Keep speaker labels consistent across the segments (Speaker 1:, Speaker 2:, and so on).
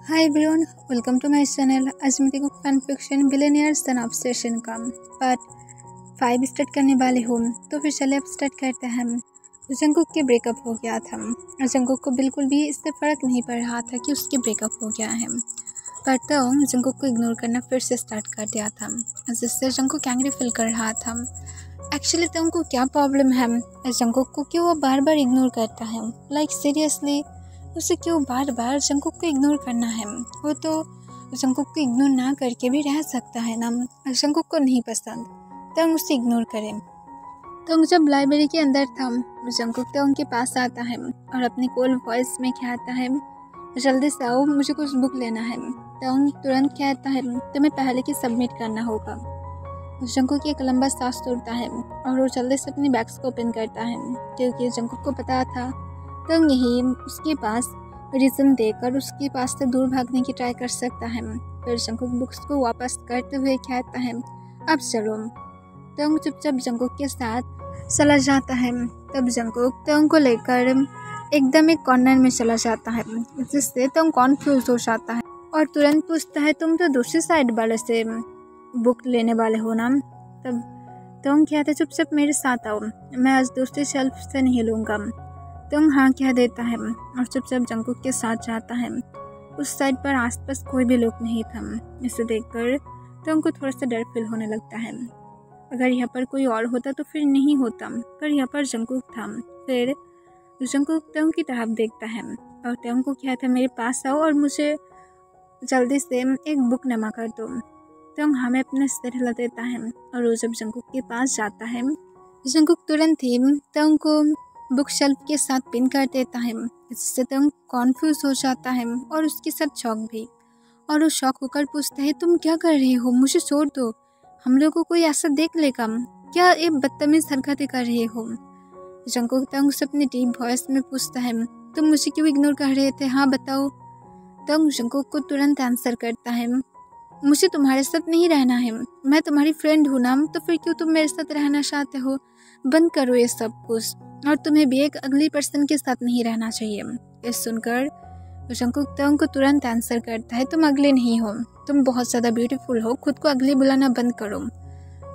Speaker 1: Hi everyone, welcome to my channel. आज मैं देखो fan fiction billionaire son obsession का पार्ट 5 स्टार्ट करने वाले हूँ। तो फिर चले अब स्टार्ट करते हैं। जंगकुक के ब्रेकअप हो गया था और जंगकुक को बिल्कुल भी इससे फ़र्क नहीं पड़ रहा था कि उसके ब्रेकअप हो गया है, पर तो जंगकुक को इग्नोर करना फिर से स्टार्ट कर दिया था, जिससे जंगकुक एंग्री फील कर रहा था। एक्चुअली तो उनको क्या प्रॉब्लम है, जंगकुक को क्यों वो बार बार इग्नोर करता है? लाइक सीरियसली उसे क्यों बार बार जंगकुक को इग्नोर करना है? वो तो जंगकुक को इग्नोर ना करके भी रह सकता है ना। जंगकुक को नहीं पसंद तो हम उसे इग्नोर करें। तो जब लाइब्रेरी के अंदर था, जंगकुक तो उनके पास आता है और अपनी कोल्ड वॉइस में कहता है, जल्दी से आओ, मुझे कुछ बुक लेना है। तो तुरंत कहता है, तुम्हें पहले की सबमिट करना होगा। जंगकुक एक लंबा सांस तोड़ता है और वो जल्दी से अपनी बैग्स को ओपन करता है, क्योंकि जंगकुक को पता था तो यही उसके पास रीज़न देकर उसके पास से दूर भागने की ट्राई कर सकता है। फिर जंगकुक बुक्स को वापस करते हुए कहता है, अब चलो। तो चुपचाप जंगकुक के साथ चला जाता है। तब जंगकुक तंग को लेकर एकदम एक कॉर्नर में चला जाता है, जिससे तंग कॉन्फ्यूज हो जाता है और तुरंत पूछता है, तुम तो दूसरी साइड वाले से बुक लेने वाले हो ना? तब तंग कहता है, चुपचाप मेरे साथ आओ, मैं आज दूसरी शेल्फ से नहीं लूँगा। तंग हाँ कह देता है और चुपचाप जंगकुक के साथ जाता है। उस साइड पर आसपास कोई भी लोग नहीं था। इसे देखकर तंग को थोड़ा सा डर फील होने लगता है। अगर यहाँ पर कोई और होता तो फिर नहीं होता, पर यहाँ पर जंगकुक था। फिर जंगकुक तंग की तरफ देखता है और तंग को कहता है, मेरे पास आओ और मुझे जल्दी से एक बुक नमा कर दो। तंग हमें अपने सिर हिला देता है और वो जब जंगकुक के पास जाता है, जंगकुक तुरंत ही तंग को बुक शेल्फ के साथ पिन कर देता है, जिससे तंग कॉन्फ्यूज हो जाता है और उसके साथ शॉक भी। और वो शॉक होकर पूछता है, तुम क्या कर रहे हो? मुझे छोड़ दो, हम लोगों को कोई ऐसा देख लेगा, क्या ये बदतमीज हरकतें कर रहे हो? जंगकुक तंग से अपनी डीप वॉइस में पूछता है, तुम मुझे क्यों इग्नोर कर रहे थे? हाँ बताओ। तंग जंगकुक को तुरंत आंसर करता है, मुझे तुम्हारे साथ नहीं रहना है, मैं तुम्हारी फ्रेंड हूँ ना, तो फिर क्यों तुम मेरे साथ रहना चाहते हो? बंद करो ये सब कुछ, और तुम्हें भी एक अगली पर्सन के साथ नहीं रहना चाहिए। ये सुनकर जंगकुक तंग को तुरंत आंसर करता है, तुम अगली नहीं हो, तुम बहुत ज़्यादा ब्यूटीफुल हो, खुद को अगली बुलाना बंद करो।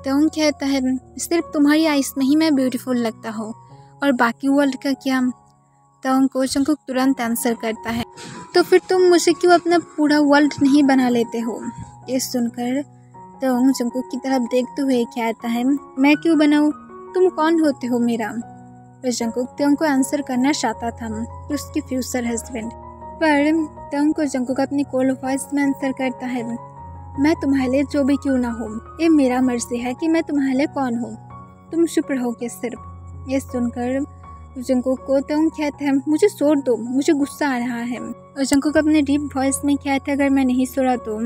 Speaker 1: तंग कहता है, सिर्फ तुम्हारी आइस में ही मैं ब्यूटीफुल लगता हूँ, और बाकी वर्ल्ड का क्या? तंग को जंगकुक तुरंत आंसर करता है, तो फिर तुम मुझे क्यों अपना पूरा वर्ल्ड नहीं बना लेते हो? ये सुनकर तंग जंगकुक की तरफ देखते हुए कहता है, मैं क्यों बनाऊँ, तुम कौन होते हो मेरा? जंगकुक तंग को आंसर करना चाहता था, उसके फ्यूचर हस्बैंड, पर तंग को जंगकुक अपनी कोल्ड वॉइस में आंसर करता है, मैं तुम्हारे लिए जो भी क्यों ना हो, ये मेरा मर्जी है कि मैं तुम्हारे लिए कौन हूँ, तुम चुप रहोगे सिर्फ। ये सुनकर जंगकुक को तंग कहता है, मुझे छोड़ दो, मुझे गुस्सा आ रहा है। और जंगकुक अपने डीप वॉइस में कहता है, अगर मैं नहीं सो रहा तो?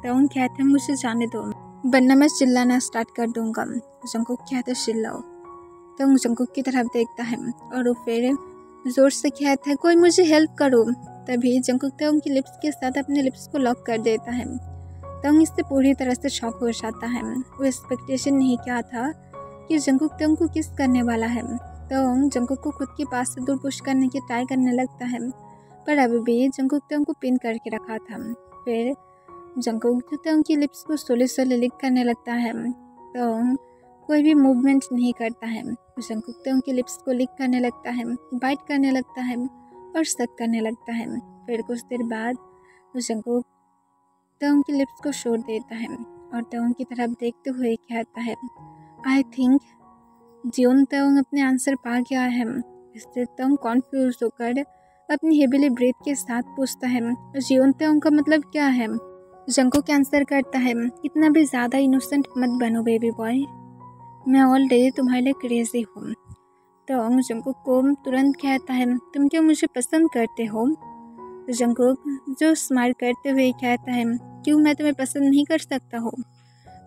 Speaker 1: तंग कहता है, मुझे जाने दो, वरना मैं चिल्लाना स्टार्ट कर दूंगा। जंगकुक कहता है, चिल्लाओ। तंग जंगकुक की तरफ देखता है और वो फिर जोर से कहता है, कोई मुझे हेल्प करो। तभी जंगकुक तंग की लिप्स के साथ अपने लिप्स को लॉक कर देता है। तंग इससे पूरी तरह से शॉक हो जाता है। वो एक्सपेक्टेशन नहीं किया था कि जंगकुक तंग को किस करने वाला है। तंग जंगकुक को खुद के पास से दूर पुश करने की ट्राई करने लगता है, पर अभी भी जंगकुक तंग को पिन करके रखा था। फिर जंगकुक तंग की लिप्स को स्लोली स्लोली लिक करने लगता है। तंग कोई भी मूवमेंट नहीं करता है। जंगकुक तंग की लिप्स को लिक करने लगता है, बाइट करने लगता है और सक करने लगता है। फिर कुछ देर बाद जंगकुक तंग की लिप्स को छोड़ देता है और तंग की तरफ देखते हुए कहता है, आई थिंक जियोन तंग अपने आंसर पा गया है। इससे तंग कॉन्फ्यूज होकर अपनी हेविली ब्रेथ के साथ पूछता है, जियोन तंग का मतलब क्या है? जंगकुक आंसर करता है, इतना भी ज़्यादा इनोसेंट मत बनो बेबी बॉय, मैं ऑलरेडी तुम्हारे लिए क्रेजी हूँ। तंग जंगकुक को तुरंत कहता है, तुम क्या मुझे पसंद करते हो? जंगकुक जो स्माइल करते हुए कहता है, क्यों मैं तुम्हें पसंद नहीं कर सकता हूँ?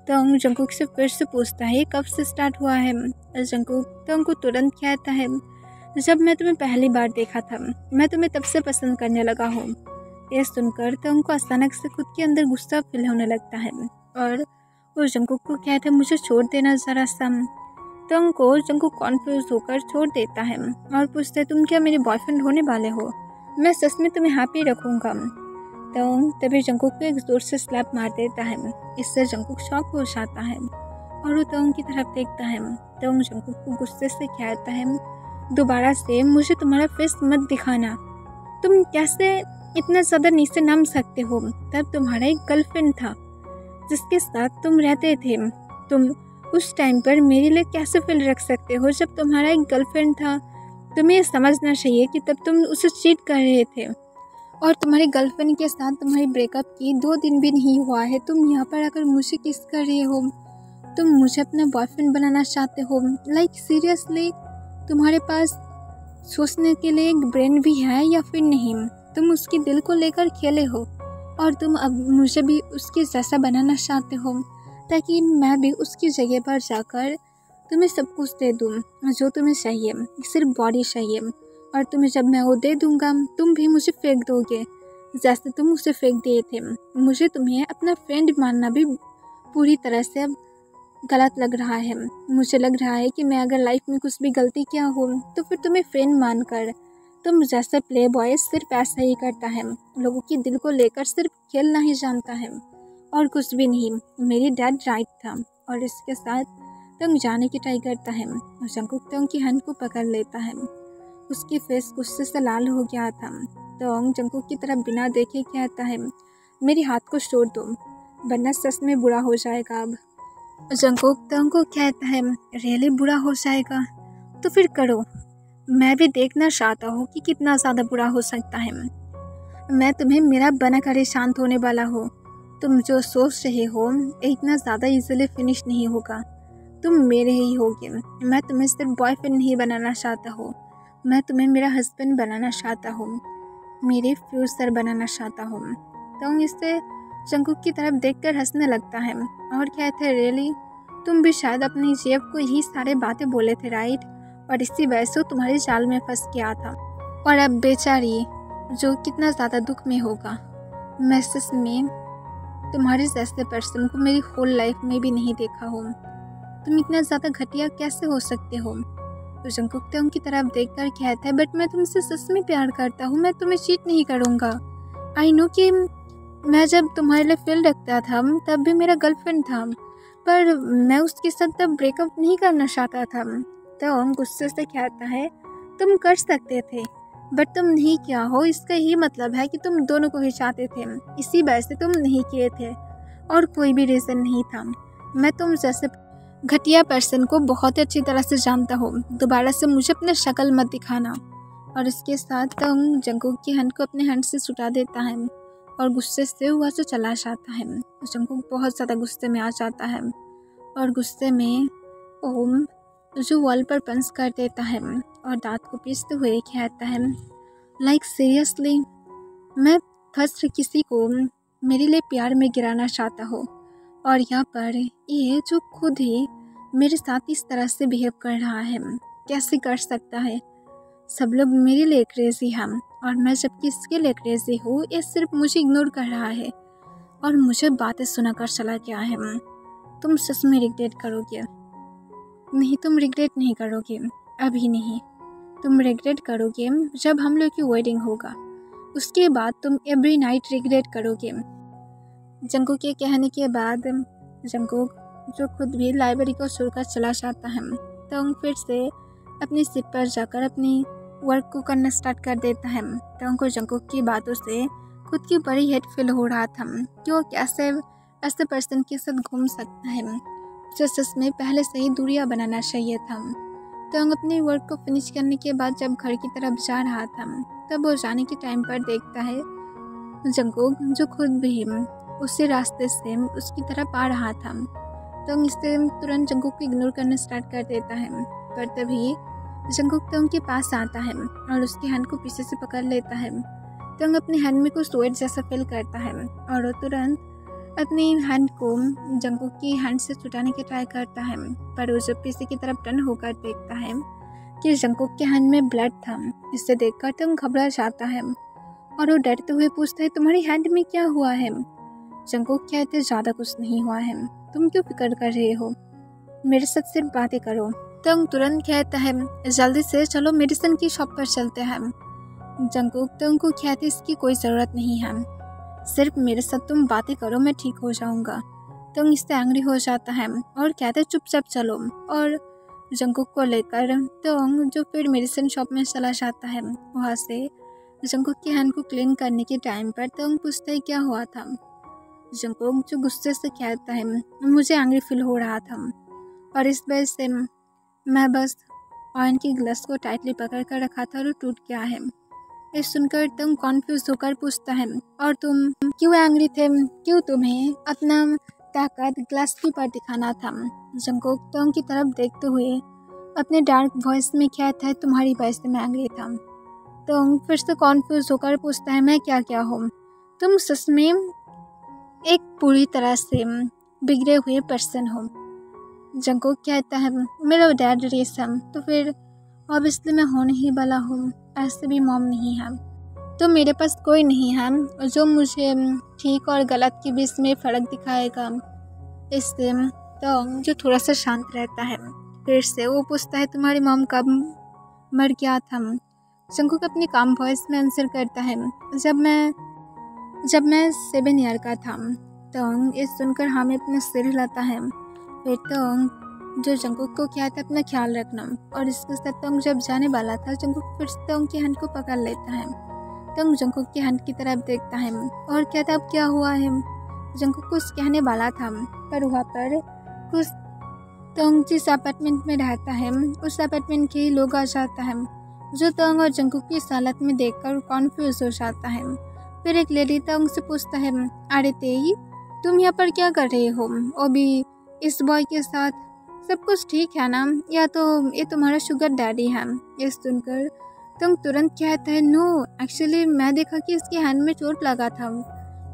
Speaker 1: तंग जंगकुक से फिर से पूछता है, कब से स्टार्ट हुआ है? जंगकुक तंग को तुरंत कहता है, जब मैं तुम्हें पहली बार देखा था, मैं तुम्हें तब से पसंद करने लगा हूँ। ये सुनकर तंग को अचानक से खुद के अंदर गुस्सा फील होने लगता है और वो जंगकुक को कहता है, मुझे छोड़ देना जरा सा। तंग को जंगकुक कॉन्फ्यूज होकर छोड़ देता है और पूछता है, तुम क्या मेरे बॉयफ्रेंड होने वाले हो? मैं सच में तुम्हें हैप्पी रखूँगा। तो तभी जंकुक को एक जोर से स्लैप मार देता है। इससे जंकुक शॉक हो जाता है और वो तोंग की तरफ देखता है। तोंग जंकुक को गुस्से से कहता है, दोबारा से मुझे तुम्हारा फेस मत दिखाना। तुम कैसे इतना ज़्यादा नीचे नाम सकते हो? तब तुम्हारा एक गर्लफ्रेंड था जिसके साथ तुम रहते थे। तुम उस टाइम पर मेरे लिए कैसे फील रख सकते हो जब तुम्हारा एक गर्लफ्रेंड था? तुम्हें समझना चाहिए कि तब तुम उसे चीट कर रहे थे और तुम्हारी गर्लफ्रेंड के साथ तुम्हारी ब्रेकअप की 2 दिन भी नहीं हुआ है। तुम यहाँ पर अगर मुझे किस कर रहे हो, तुम मुझे अपना बॉयफ्रेंड बनाना चाहते हो? लाइक सीरियसली, तुम्हारे पास सोचने के लिए एक ब्रेन भी है या फिर नहीं? तुम उसके दिल को लेकर खेले हो और तुम अब मुझे भी उसके जैसा बनाना चाहते हो ताकि मैं भी उसकी जगह पर जाकर तुम्हें सब कुछ दे दूँ जो तुम्हें चाहिए, सिर्फ बॉडी चाहिए। और तुम्हें जब मैं वो दे दूँगा तुम भी मुझे फेंक दोगे जैसे तुम उसे फेंक दिए थे। मुझे तुम्हें अपना फ्रेंड मानना भी पूरी तरह से अब गलत लग रहा है। मुझे लग रहा है कि मैं अगर लाइफ में कुछ भी गलती किया हो तो फिर तुम्हें फ्रेंड मानकर तुम जैसा प्ले बॉय सिर्फ ऐसा ही करता है, लोगों के दिल को लेकर सिर्फ खेलना ही जानता है और कुछ भी नहीं। मेरी डैड राइट था। और इसके साथ तंग जाने की ट्राई करता है। जंकुक तंग की हैंड को पकड़ लेता है। उसकी फेस गुस्से से लाल हो गया था। तंग जंकुक की तरफ बिना देखे कहता है, मेरे हाथ को छोड़ दो वरना सच में बुरा हो जाएगा। अब जंकुक तंग को कहता है, रियली बुरा हो जाएगा? तो फिर करो, मैं भी देखना चाहता हूँ कि कितना ज़्यादा बुरा हो सकता है। मैं तुम्हें मेरा बना कर शांत होने वाला हूँ। तुम जो सोच रहे हो इतना ज़्यादा इजीली फिनिश नहीं होगा। तुम मेरे ही होगे। मैं तुम्हें सिर्फ बॉयफ्रेंड नहीं बनाना चाहता हूँ, मैं तुम्हें मेरा हस्बैंड बनाना चाहता हूँ, मेरे फ्यूचर बनाना चाहता हूँ। तो इससे जंकुक की तरफ देखकर हंसने लगता है और कहते हैं, रियली? तुम भी शायद अपनी जेब को यही सारे बातें बोले थे, राइट? और इसी वजह से तुम्हारे जाल में फंस गया था। और अब बेचारी जो कितना ज़्यादा दुख में होगा। मैं सच में तुम्हारे जैसे पर्सन को मेरी होल लाइफ में भी नहीं देखा हो। तुम इतना ज़्यादा घटिया कैसे हो सकते हो? तो जंकुक तंग की तरफ देखकर कहता है, बट मैं तुमसे सच में प्यार करता हूँ, मैं तुम्हें चीट नहीं करूँगा। आई नो कि मैं जब तुम्हारे लिए फील रखता था तब भी मेरा गर्लफ्रेंड था, पर मैं उसके साथ तब ब्रेकअप नहीं करना चाहता था। तो गुस्से से कहता है, तुम कर सकते थे बट तुम नहीं किया हो, इसका यही मतलब है कि तुम दोनों को ही चाहते थे, इसी वजह से तुम नहीं किए थे और कोई भी रीज़न नहीं था। मैं तुम जैसे घटिया पर्सन को बहुत अच्छी तरह से जानता हूँ, दोबारा से मुझे अपना शक्ल मत दिखाना। और इसके साथ तंग जंकुक की हैंड को अपने हैंड से छुटा देता है और गुस्से से वहाँ से चला जाता है। जंकुक बहुत ज़्यादा गुस्से में आ जाता है और गुस्से में ओम जो वॉल पर पंच कर देता है और दांत को पीसते हुए कहता है, लाइक सीरियसली, मैं फर्स्ट किसी को मेरे लिए प्यार में गिराना चाहता हूँ और यहाँ पर ये जो खुद ही मेरे साथ इस तरह से बिहेव कर रहा है, कैसे कर सकता है? सब लोग मेरे लिए क्रेजी हैं और मैं जबकि इसके लिए क्रेजी हूँ, ये सिर्फ मुझे इग्नोर कर रहा है और मुझे बातें सुनाकर चला गया है। तुम सच में रिग्रेट करोगे? नहीं, तुम रिग्रेट नहीं करोगे, अभी नहीं। तुम रिग्रेट करोगे जब हम लोग की वेडिंग होगा, उसके बाद तुम एवरी नाइट रिग्रेट करोगे। जंकुक के कहने के बाद जंकुक जो खुद भी लाइब्रेरी को छोड़कर चला जाता है, तो फिर से अपनी सीट पर जाकर अपनी वर्क को करना स्टार्ट कर देता है। तो को जंकुक की बातों से खुद की बड़ी हेट फील हो रहा था कि वो कैसे ऐसे पर्सन के साथ घूम सकता है, उसे सच में पहले से ही दूरियां बनाना चाहिए था। तो अपनी वर्क को फिनिश करने के बाद जब घर की तरफ जा रहा था, तब वो जाने के टाइम पर देखता है जंकुक जो खुद भी उसी रास्ते से उसकी तरफ आ रहा था। तो इससे तुरंत जंकुक को इग्नोर करना स्टार्ट कर देता है, पर तभी जंकुक तो उनके पास आता है और उसकी हैंड को पीछे से पकड़ लेता है। तो अपने हैंड में कुछ स्वेट जैसा फील करता है और वो तुरंत अपनी हैंड को जंकुक की हैंड से छुटाने की ट्राई करता है, पर वो जब पीछे की तरफ टर्न होकर देखता है कि जंकुक के हैंड में ब्लड था। इससे देखकर तो घबरा जाता है और वो डरते हुए पूछता है, तुम्हारी हैंड में क्या हुआ है? जंकुक कहते, ज़्यादा कुछ नहीं हुआ है, तुम क्यों फिक्र कर रहे हो, मेरे साथ सिर्फ बातें करो। तंग तुरंत कहता है, जल्दी से चलो मेडिसिन की शॉप पर चलते हैं। जंकुक तंग को कहते, इसकी कोई ज़रूरत नहीं है, सिर्फ मेरे साथ तुम बातें करो, मैं ठीक हो जाऊंगा। तो इससे एंग्री हो जाता है और कहता है चुपचाप चलो, और जंकुक को लेकर तो जो फिर मेडिसिन शॉप में चला जाता है। वहाँ से जंकुक की हैंड को क्लीन करने के टाइम पर तो पूछता है क्या हुआ था। जंकुक जो गुस्से से कहता है मुझे एंग्री फील हो रहा था और इस वजह से मैं बस वाइन की ग्लास को टाइटली पकड़ कर रखा था और टूट गया है। ये सुनकर तुम कॉन्फ्यूज होकर पूछता है और तुम क्यों एंग्री थे, क्यों तुम्हें अपना ताकत ग्लास के ऊपर दिखाना था। जंकुक तुम की तरफ देखते हुए अपने डार्क वॉइस में कहता है तुम्हारी वजह से मैं एंग्री था। तुम फिर से कॉन्फ्यूज होकर पूछता है मैं क्या हूँ, तुम सच में एक पूरी तरह से बिगड़े हुए पर्सन हो। जंकुक कहता है मेरा डैड रेशम, तो फिर ऑब्वियसली मैं होने ही वाला हूँ, ऐसे भी मॉम नहीं है, तो मेरे पास कोई नहीं है जो मुझे ठीक और गलत के बीच में फ़र्क दिखाएगा। इससे तो जो थोड़ा सा शांत रहता है। फिर से वो पूछता है तुम्हारी मॉम कब मर गया था। जंकुक अपनी काम वॉइस में आंसर करता है जब मैं 7 ईयर का था। तो ये सुनकर हमें अपना सिर हिलाता है। फिर तो जो जंकुक को क्या था अपना ख्याल रखना, और इसके साथ तो जब जाने वाला था जंकुक फिर से तो की हैंड को पकड़ लेता है। तो जंकुक की हैंड की तरफ देखता है और कहता अब क्या हुआ है। जंकुक कुछ कहने वाला था पर वहाँ पर कुछ तोंग जिस अपार्टमेंट में रहता है उस अपार्टमेंट के ही लोग आ जाता है, जो तोंग और जंकुक की हालत में देखकर कॉन्फ्यूज हो जाता है। फिर एक लेडी तोंग से पूछता है अरे तेई तुम यहाँ पर क्या कर रहे हो, और भी इस बॉय के साथ सब कुछ ठीक है ना, या तो ये तुम्हारा शुगर डैडी है। ये सुनकर तुम तुरंत कहता है नो एक्चुअली मैं देखा कि इसके हैंड में चोट लगा था,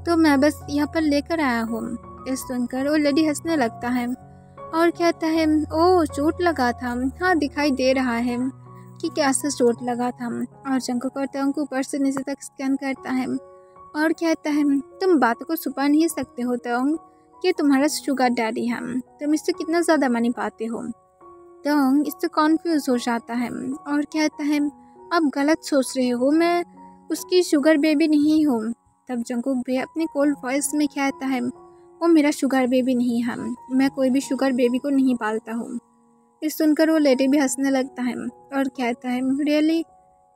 Speaker 1: तो मैं बस यहाँ पर लेकर आया हूँ। ये सुनकर वो लेडी हंसने लगता है और कहता है ओह चोट लगा था, हाँ दिखाई दे रहा है कि कैसा चोट लगा था। और जंकुक और तोंग को ऊपर से नीचे तक स्कैन करता है और कहता है तुम बातों को छुपा नहीं सकते हो तोंग कि तुम्हारा शुगर डैडी है, तुम इससे कितना ज़्यादा मनी पाते हो। तोंग इससे कॉन्फ्यूज हो जाता है और कहता है आप गलत सोच रहे हो, मैं उसकी शुगर बेबी नहीं हूँ। तब जंकुक भी अपने कोल्ड वॉइस में कहता है वो मेरा शुगर बेबी नहीं है, मैं कोई भी शुगर बेबी को नहीं पालता हूँ। इस सुनकर वो लेडी भी हंसने लगता है और कहता है रियली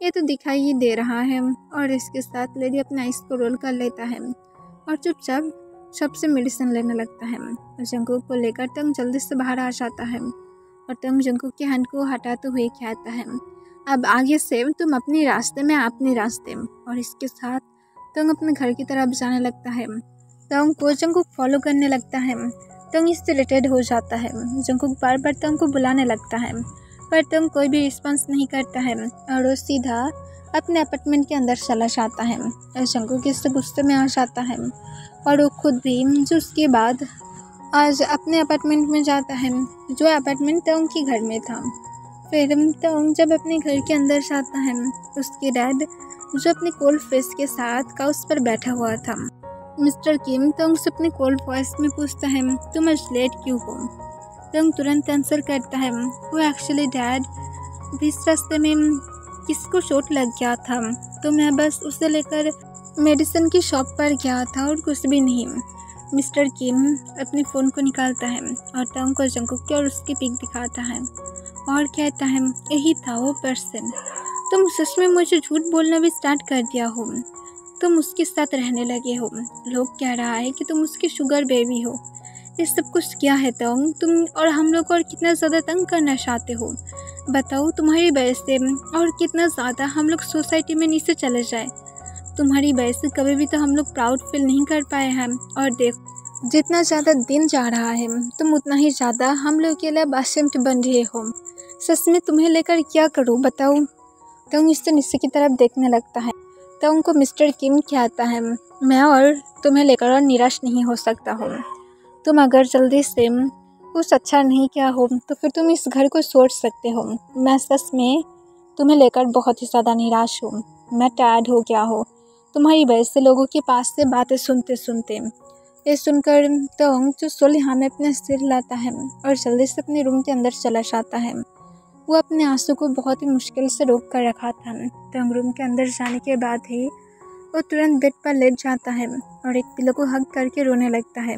Speaker 1: ये तो दिखाई ही दे रहा है। और इसके साथ लेडी अपना आइस को रोल कर लेता है और चुपचाप सबसे मेडिसिन लेने लगता है। जंकुक को लेकर तंग जल्दी से बाहर आ जाता है और तंग जंकुक के हैंड को हटाते हुए कहता है अब आगे से तुम अपने रास्ते में अपने रास्ते। और इसके साथ तंग अपने घर की तरफ जाने लगता है। तंग को जंकुक फॉलो करने लगता है। तंग इससे रिलेटेड हो जाता है। जंकुक बार बार तंग को बुलाने लगता है पर तंग कोई भी रिस्पॉन्स नहीं करता है और वो सीधा अपने अपार्टमेंट के अंदर चला जाता है। और जंकुक इससे गुस्से में आ जाता है और वो खुद भी जो उसके बाद आज अपने अपार्टमेंट में जाता है जो अपार्टमेंट तंग के घर में था। फिर तंग जब अपने घर के अंदर जाता है उसके डैड जो अपने कोल्ड फेस के साथ काउच पर बैठा हुआ था। मिस्टर किम तंग से अपने कोल्ड वॉइस में पूछता है तुम आज लेट क्यों हो। तंग तुरंत आंसर करता है वो एक्चुअली डैड इस रास्ते में किसको चोट लग गया था, तो मैं बस उसे लेकर मेडिसिन की शॉप पर गया था और कुछ भी नहीं। मिस्टर किम अपने फ़ोन को निकालता है और तंग को जंकुक की और उसकी पिक दिखाता है और कहता है यही था वो पर्सन, तुम सच में मुझे झूठ बोलना भी स्टार्ट कर दिया हो, तुम उसके साथ रहने लगे हो, लोग कह रहा है कि तुम उसकी शुगर बेबी हो। ये सब कुछ क्या है तंग, तुम और हम लोग और कितना ज़्यादा तंग करना चाहते हो, बताओ तुम्हारी वजह से और कितना ज़्यादा हम लोग सोसाइटी में नीचे चले जाए। तुम्हारी वजह से कभी भी तो हम लोग प्राउड फील नहीं कर पाए हैं, और देखो जितना ज़्यादा दिन जा रहा है तुम उतना ही ज़्यादा हम लोग के लिए बासिम्ट बन रहे हो। सच में तुम्हें लेकर क्या करूँ बताओ। तंग इससे नीचे की तरफ देखने लगता है। तंग को मिस्टर किम कहता है मैं और तुम्हें लेकर और निराश नहीं हो सकता हूँ, तुम अगर जल्दी से कुछ अच्छा नहीं किया हो तो फिर तुम इस घर को छोड़ सकते हो। मैं सच में तुम्हें लेकर बहुत ही ज़्यादा निराश हूँ, मैं टायर्ड हो गया हूँ तुम्हारी वजह से लोगों के पास से बातें सुनते सुनते। ये सुनकर तंग जो सुलह में अपने सिर लाता है और जल्दी से अपने रूम के अंदर चला जाता है। वो अपने आंसू को बहुत ही मुश्किल से रोक कर रखा था। तंग रूम के अंदर जाने के बाद ही वो तुरंत बेड पर लेट जाता है और एक पिलो को हग करके रोने लगता है।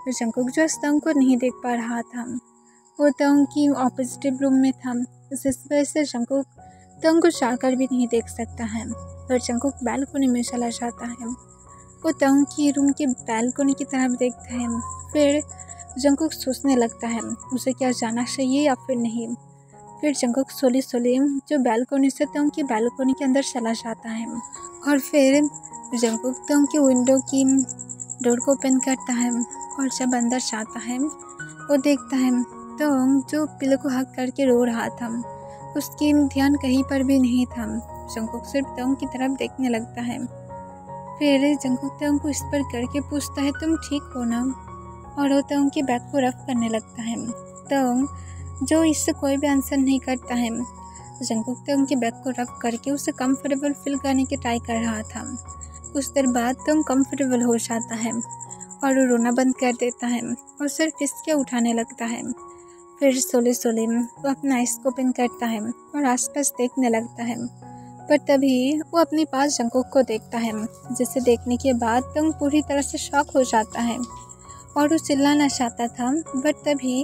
Speaker 1: जंकुक जो तंग को नहीं देख पा रहा था, वो तंग की ऑपोजिट रूम में था, इस वजह से जंकुक तंग को जाकर भी नहीं देख सकता है। और जंकुक बैल्कोनी में चला जाता है। वो तंग की रूम के बैल्कोनी की तरफ देखता है। फिर जंकुक सोचने लगता है उसे क्या जाना चाहिए या फिर नहीं। फिर जंकुक सोली जो बैल्कोनी से तंग की बैल्कोनी के अंदर चला जाता है और फिर जंकुक तंग की विंडो की डोर को ओपन करता है और जब अंदर जाता है वो देखता है तंग जो पिलो को हक करके रो रहा था। उसकी ध्यान कहीं पर भी नहीं था। जंकुक सिर्फ तंग की तरफ देखने लगता है। फिर जंकुक तंग को इस पर करके पूछता है तुम ठीक हो ना, और वो तंग के बैग को रफ करने लगता है। तंग जो इससे कोई भी आंसर नहीं करता है। जंकुक तंग के बैग को रफ करके उसे कंफर्टेबल फील करने की ट्राई कर रहा था। कुछ देर बाद तंग कंफर्टेबल हो जाता है और वो रोना बंद कर देता है और सिर्फ इसके उठाने लगता है। फिर सोले वो अपना आइस को ओपन करता है और आसपास देखने लगता है। पर तभी वो अपने पास जंकुक को देखता है, जिसे देखने के बाद तंग पूरी तरह से शॉक हो जाता है और वो चिल्लाना चाहता था। बट तभी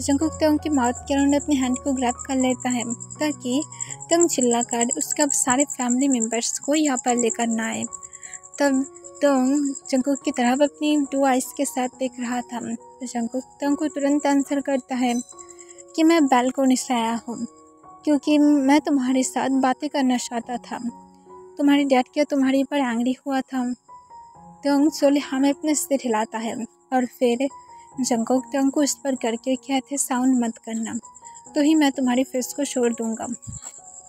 Speaker 1: जंकुक तंग की माउथ के अराउंड अपने हैंड को ग्रैब कर लेता है ताकि तंग चिल्लाकर उसका सारे फैमिली मेम्बर्स को यहाँ पर लेकर ना आए। तब तंग जंकुक की तरफ अपनी 2 आइस के साथ देख रहा था। जंकुक तंग को तुरंत आंसर करता है कि मैं बैल्कोनी से आया हूँ क्योंकि मैं तुम्हारे साथ बातें करना चाहता था। तुम्हारे डैड क्या तुम्हारे ऊपर एंग्री हुआ था? तंग सोले हमें अपने सिर हिलाता है और फिर जंकुक तंग को इस पर करके कहते साउंड मत करना तो ही मैं तुम्हारी फेस को छोड़ दूंगा।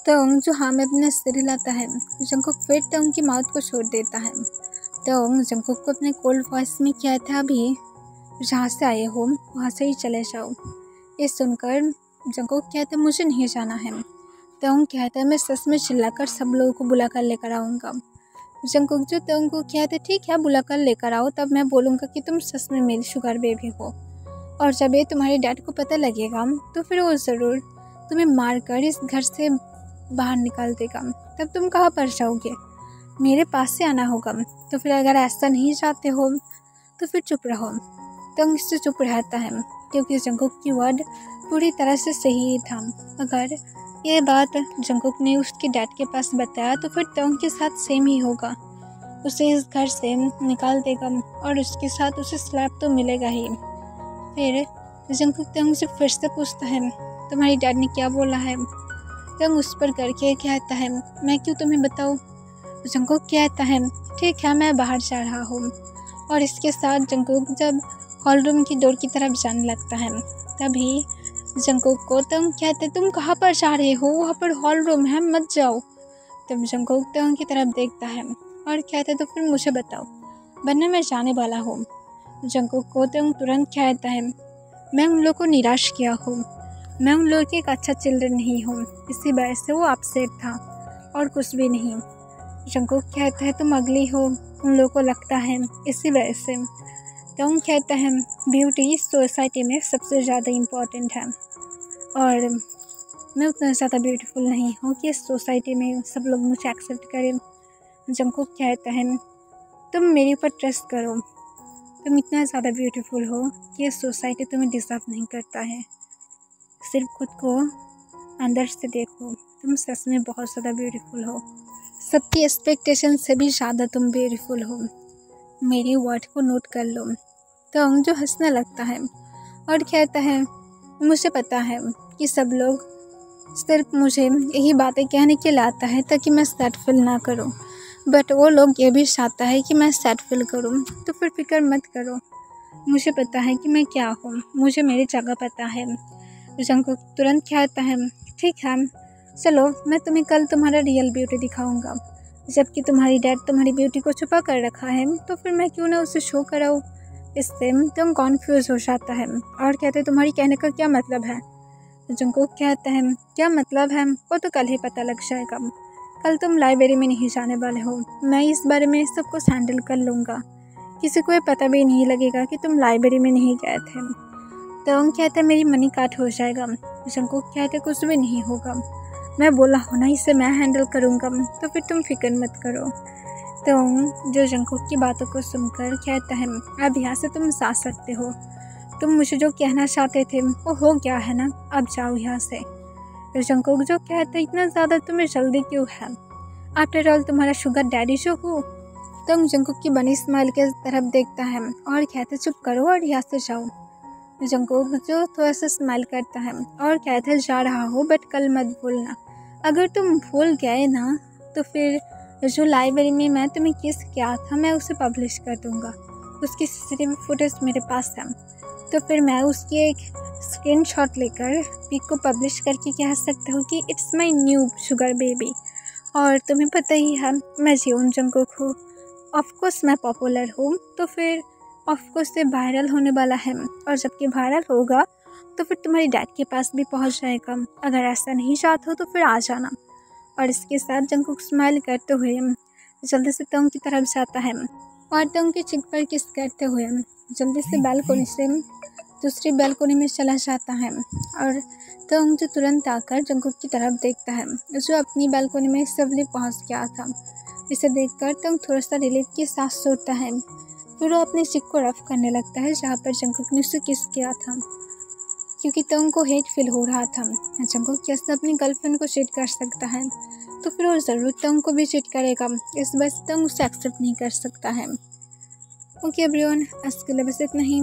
Speaker 1: तंग जो हाँ में अपने सिर हिलाता है, जंकुक फिर तंग की माउथ को छोड़ देता है। तंग जंकुक को अपने कोल्ड वॉइस में कहता है अभी जहाँ से आए हो वहाँ से ही चले जाओ। ये सुनकर जंकुक कहता है मुझे नहीं जाना है। तंग कहता है मैं सच में चिल्लाकर सब लोगों को बुलाकर लेकर आऊँगा। जंकुक जो तंग को कहते ठीक है बुलाकर लेकर आओ, तब मैं बोलूँगा कि तुम सच में मेरी शुगर बेबी हो, और जब ये तुम्हारे डैड को पता लगेगा तो फिर वो ज़रूर तुम्हें मारकर इस घर से बाहर निकाल देगा। तब तुम कहाँ पर जाओगे? मेरे पास से आना होगा। तो फिर अगर ऐसा नहीं चाहते हो तो फिर चुप रहो। तंग इससे चुप रहता है क्योंकि जंकुक की वर्ड पूरी तरह से सही था। अगर ये बात जंकुक ने उसके डैड के पास बताया तो फिर तंग के साथ सेम ही होगा। उसे इस घर से निकाल देगा और उसके साथ उसे स्लैप तो मिलेगा ही। फिर जंकुक तंग से फिर से पूछता है तुम्हारी डैड ने क्या बोला है? तंग उस पर करके कहता है मैं क्यों तुम्हें बताऊँ? जंकुक कहता है ठीक है मैं बाहर जा रहा हूँ। और इसके साथ जंकुक जब हॉल रूम की डोर की तरफ जाने लगता है तभी जंकुक को तंग कहते तुम कहाँ पर जा रहे हो? वहाँ पर हॉल रूम है, मत जाओ। तब जंकुक तंग की तरफ देखता है और कहते तो फिर मुझे बताओ वरना मैं जाने वाला हूँ। जंकुक को तंग तुरंत कहता है मैं उन लोगों को निराश किया हूँ, मैं उन लोगों की एक अच्छा चिल्ड्रन नहीं हूँ, इसी वजह से वो अपसेट था और कुछ भी नहीं। जंकुक कहता है तुम अगली हो, उन लोगों को लगता है इसी वजह से। तंग कहता है ब्यूटी सोसाइटी में सबसे ज़्यादा इम्पॉर्टेंट है और मैं उतना ज़्यादा ब्यूटीफुल नहीं हूँ कि इस सोसाइटी में सब लोग मुझे एक्सेप्ट करें। जंकुक कहता है तुम मेरे ऊपर ट्रस्ट करो, तुम इतना ज़्यादा ब्यूटीफुल हो कि ये सोसाइटी तुम्हें डिज़र्व नहीं करता है। सिर्फ खुद को अंदर से देखो, तुम सच में बहुत ज़्यादा ब्यूटीफुल हो, सबकी एक्सपेक्टेशन से भी ज़्यादा तुम ब्यूटीफुल हो। मेरी वर्ड को नोट कर लो। तंग जो हंसने लगता है और कहता है मुझे पता है कि सब लोग सिर्फ मुझे यही बातें कहने के लिए आता है ताकि मैं सैड फील ना करूं, बट वो लोग ये भी चाहता है कि मैं सैड फील करूं। तो फिर फिक्र मत करो, मुझे पता है कि मैं क्या हूँ, मुझे मेरी जगह पता है। जंकुक तुरंत कहता है ठीक है चलो मैं तुम्हें कल तुम्हारा रियल ब्यूटी दिखाऊंगा। जबकि तुम्हारी डैड तुम्हारी ब्यूटी को छुपा कर रखा है तो फिर मैं क्यों ना उसे शो कराऊँ। इससे तुम कॉन्फ्यूज हो जाता है और कहते तुम्हारी कहने का क्या मतलब है। जंकुक कहता है क्या मतलब है वो तो कल ही पता लग जाएगा। कल तुम लाइब्रेरी में नहीं जाने वाले हो, मैं इस बारे में सब कुछ हैंडल कर लूँगा, किसी को ये पता भी नहीं लगेगा कि तुम लाइब्रेरी में नहीं गए थे। तंग कहता है मेरी मनी काट हो जाएगा। जंकुक कहते कुछ भी नहीं होगा, मैं बोला हूँ ना इसे मैं हैंडल करूँगा, तो फिर तुम फिक्र मत करो। तो जो जंगकुक की बातों को सुनकर कहता है अब यहाँ से तुम जा सकते हो, तुम मुझे जो कहना चाहते थे वो हो गया है ना, अब जाओ यहाँ से। तो जंगकुक जो कहता है इतना ज़्यादा तुम्हें जल्दी क्यों है, आफ्टर ऑल तुम्हारा शुगर डैडी जो हो। तो जंगकुक की बनी स्माइल के तरफ देखता है और कहते चुप करो और यहाँ से जाओ। जंगकुक जो थोड़ा सा स्माइल करता है और कहता है जा रहा हो बट कल मत भूलना, अगर तुम भूल गए ना तो फिर जो लाइब्रेरी में मैं तुम्हें किस किया था मैं उसे पब्लिश कर दूँगा, उसकी CCTV फुटेज मेरे पास है, तो फिर मैं उसकी एक स्क्रीनशॉट लेकर पिक को पब्लिश करके कह सकता हूँ कि it's my new sugar baby. और तुम्हें पता ही है मैं जियोन जंगकुक हूँ, ऑफकोर्स मैं पॉपुलर हूँ, तो फिर ऑफकोर्स ये वायरल होने वाला है, और जबकि वायरल होगा तो फिर तुम्हारी डैड के पास भी पहुँच जाएगा, अगर ऐसा नहीं चाहते हो तो फिर आ जाना। और इसके साथ जंगकुक स्माइल करते हुए जल्दी से तंग की तरफ जाता है और तंग की चिक पर किस करते हुए जल्दी से बालकोनी से दूसरी बालकोनी में चला जाता है। और तंग जो तुरंत आकर जंगकुक की तरफ देखता है जो अपनी बालकोनी में सेफली पहुंच गया था। इसे देखकर तंग थोड़ा सा रिलीफ की सांस छोड़ता है, फिर वो अपने चिक को रफ करने लगता है जहाँ पर जंगकुक ने उसे किस किया था, क्योंकि तंग को हेट फील हो रहा था। जंगकुक कैसे अपनी गर्लफ्रेंड को चीट कर सकता है, तो फिर वो ज़रूर तंग को भी चीट करेगा, इस वजह से तंग उसे एक्सेप्ट नहीं कर सकता है। ओके एवरीवन, आज के लिए बस इतना ही।